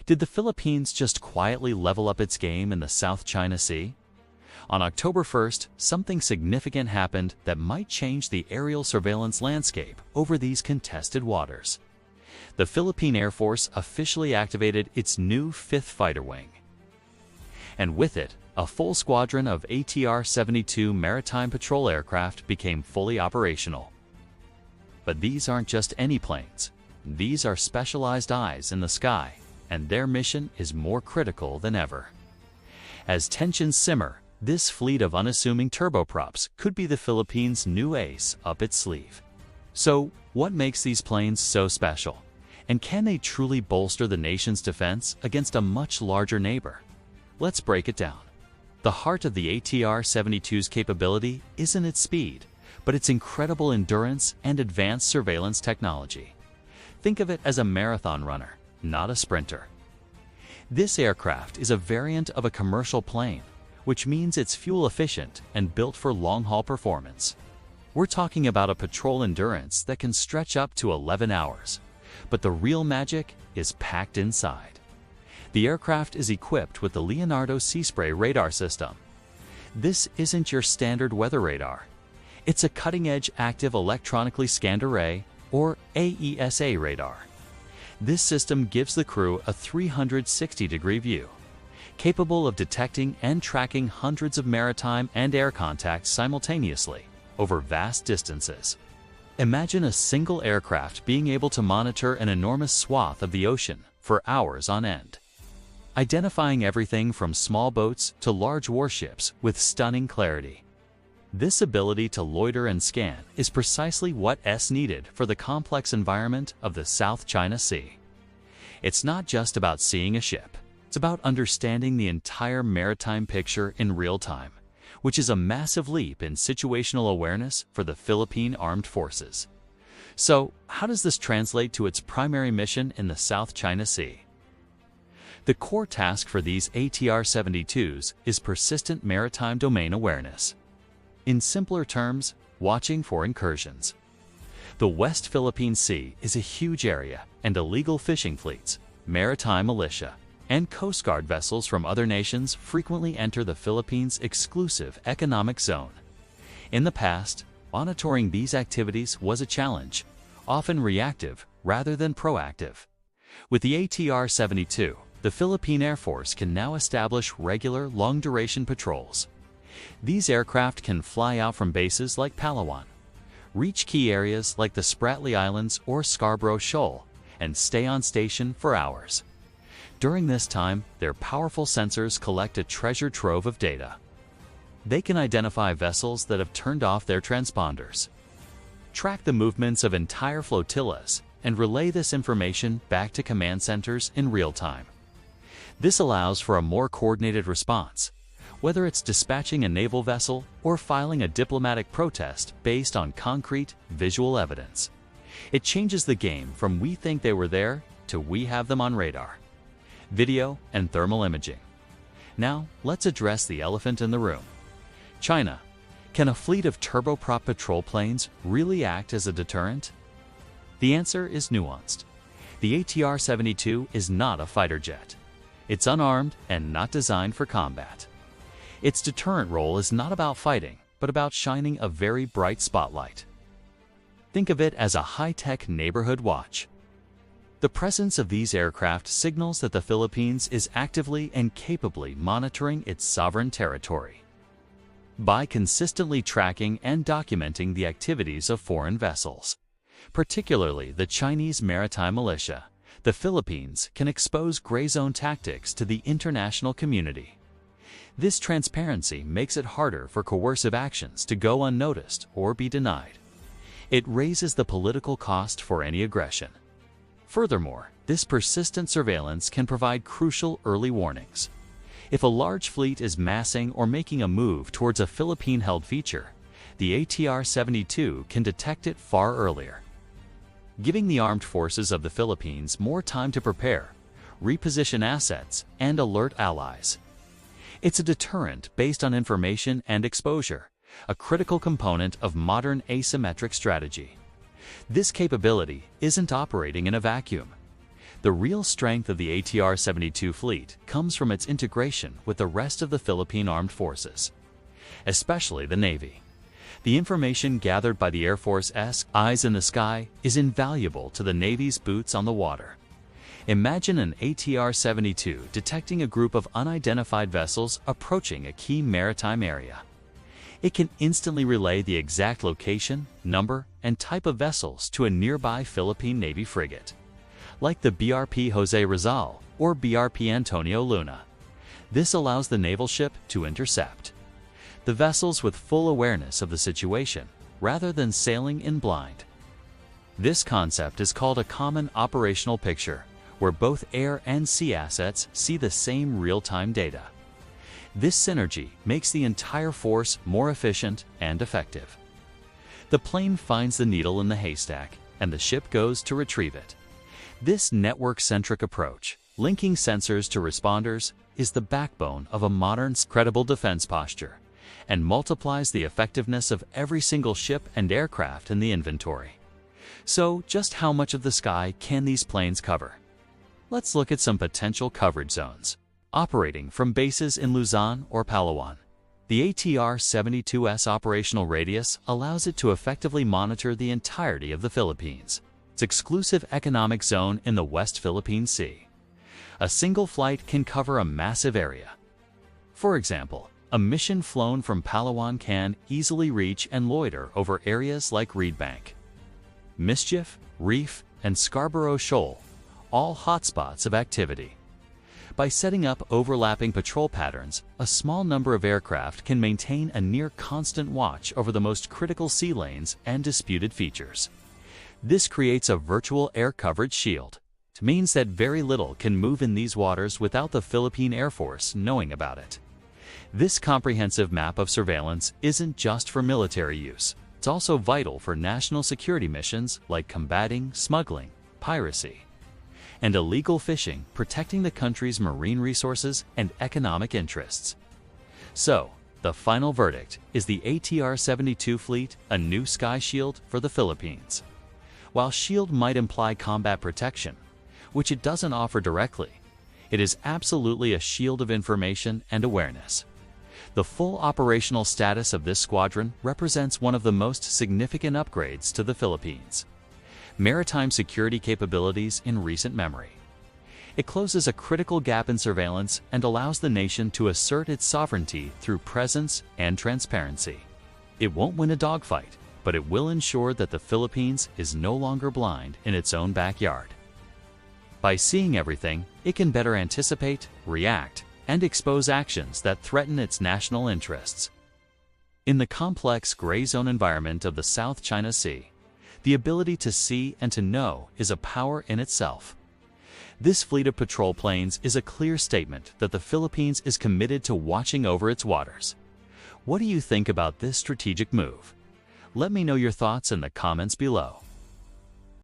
Did the Philippines just quietly level up its game in the South China Sea? On October 1st, something significant happened that might change the aerial surveillance landscape over these contested waters. The Philippine Air Force officially activated its new 5th Fighter Wing. And with it, a full squadron of ATR-72 Maritime Patrol Aircraft became fully operational. But these aren't just any planes. These are specialized eyes in the sky, and their mission is more critical than ever. As tensions simmer, this fleet of unassuming turboprops could be the Philippines' new ace up its sleeve. So, what makes these planes so special? And can they truly bolster the nation's defense against a much larger neighbor? Let's break it down. The heart of the ATR-72's capability isn't its speed, but its incredible endurance and advanced surveillance technology. Think of it as a marathon runner, not a sprinter. This aircraft is a variant of a commercial plane, which means it's fuel efficient and built for long-haul performance. We're talking about a patrol endurance that can stretch up to 11 hours, but the real magic is packed inside. The aircraft is equipped with the Leonardo Sea Spray radar system. This isn't your standard weather radar. It's a cutting-edge active electronically scanned array, or AESA radar. This system gives the crew a 360-degree view, capable of detecting and tracking hundreds of maritime and air contacts simultaneously over vast distances. Imagine a single aircraft being able to monitor an enormous swath of the ocean for hours on end, identifying everything from small boats to large warships with stunning clarity. This ability to loiter and scan is precisely what's needed for the complex environment of the South China Sea. It's not just about seeing a ship. It's about understanding the entire maritime picture in real time, which is a massive leap in situational awareness for the Philippine Armed Forces. So, how does this translate to its primary mission in the South China Sea? The core task for these ATR-72s is persistent maritime domain awareness. In simpler terms, watching for incursions. The West Philippine Sea is a huge area, and illegal fishing fleets, maritime militia, and Coast Guard vessels from other nations frequently enter the Philippines' exclusive economic zone. In the past, monitoring these activities was a challenge, often reactive rather than proactive. With the ATR-72, the Philippine Air Force can now establish regular, long-duration patrols. These aircraft can fly out from bases like Palawan, reach key areas like the Spratly Islands or Scarborough Shoal, and stay on station for hours. During this time, their powerful sensors collect a treasure trove of data. They can identify vessels that have turned off their transponders, track the movements of entire flotillas, and relay this information back to command centers in real time. This allows for a more coordinated response, whether it's dispatching a naval vessel or filing a diplomatic protest based on concrete, visual evidence. It changes the game from we think they were there to we have them on radar. Video and thermal imaging. Now, let's address the elephant in the room. China. Can a fleet of turboprop patrol planes really act as a deterrent? The answer is nuanced. The ATR-72 is not a fighter jet. It's unarmed and not designed for combat. Its deterrent role is not about fighting, but about shining a very bright spotlight. Think of it as a high-tech neighborhood watch. The presence of these aircraft signals that the Philippines is actively and capably monitoring its sovereign territory. By consistently tracking and documenting the activities of foreign vessels, particularly the Chinese maritime militia, the Philippines can expose gray zone tactics to the international community. This transparency makes it harder for coercive actions to go unnoticed or be denied. It raises the political cost for any aggression. Furthermore, this persistent surveillance can provide crucial early warnings. If a large fleet is massing or making a move towards a Philippine-held feature, the ATR-72 can detect it far earlier, giving the armed forces of the Philippines more time to prepare, reposition assets, and alert allies. It's a deterrent based on information and exposure, a critical component of modern asymmetric strategy. This capability isn't operating in a vacuum. The real strength of the ATR-72 fleet comes from its integration with the rest of the Philippine Armed Forces, especially the Navy. The information gathered by the Air Force's eyes in the sky is invaluable to the Navy's boots on the water. Imagine an ATR-72 detecting a group of unidentified vessels approaching a key maritime area. It can instantly relay the exact location, number, and type of vessels to a nearby Philippine Navy frigate, like the BRP Jose Rizal or BRP Antonio Luna. This allows the naval ship to intercept the vessels with full awareness of the situation, rather than sailing in blind. This concept is called a common operational picture, where both air and sea assets see the same real-time data. This synergy makes the entire force more efficient and effective. The plane finds the needle in the haystack, and the ship goes to retrieve it. This network-centric approach, linking sensors to responders, is the backbone of a modern, credible defense posture, and multiplies the effectiveness of every single ship and aircraft in the inventory. So, just how much of the sky can these planes cover? Let's look at some potential coverage zones. Operating from bases in Luzon or Palawan, the ATR-72's operational radius allows it to effectively monitor the entirety of the Philippines, its exclusive economic zone in the West Philippine Sea. A single flight can cover a massive area. For example, a mission flown from Palawan can easily reach and loiter over areas like Reed Bank, Mischief, Reef, and Scarborough Shoal, all hotspots of activity. By setting up overlapping patrol patterns, a small number of aircraft can maintain a near-constant watch over the most critical sea lanes and disputed features. This creates a virtual air coverage shield. It means that very little can move in these waters without the Philippine Air Force knowing about it. This comprehensive map of surveillance isn't just for military use. It's also vital for national security missions like combating smuggling, piracy, and illegal fishing, protecting the country's marine resources and economic interests. So, the final verdict is the ATR-72 fleet a new sky shield for the Philippines. While shield might imply combat protection, which it doesn't offer directly, it is absolutely a shield of information and awareness. The full operational status of this squadron represents one of the most significant upgrades to the Philippines' maritime security capabilities in recent memory. It closes a critical gap in surveillance and allows the nation to assert its sovereignty through presence and transparency. It won't win a dogfight, but it will ensure that the Philippines is no longer blind in its own backyard. By seeing everything, it can better anticipate, react, and expose actions that threaten its national interests. In the complex gray zone environment of the South China Sea, the ability to see and to know is a power in itself. This fleet of patrol planes is a clear statement that the Philippines is committed to watching over its waters. What do you think about this strategic move? Let me know your thoughts in the comments below.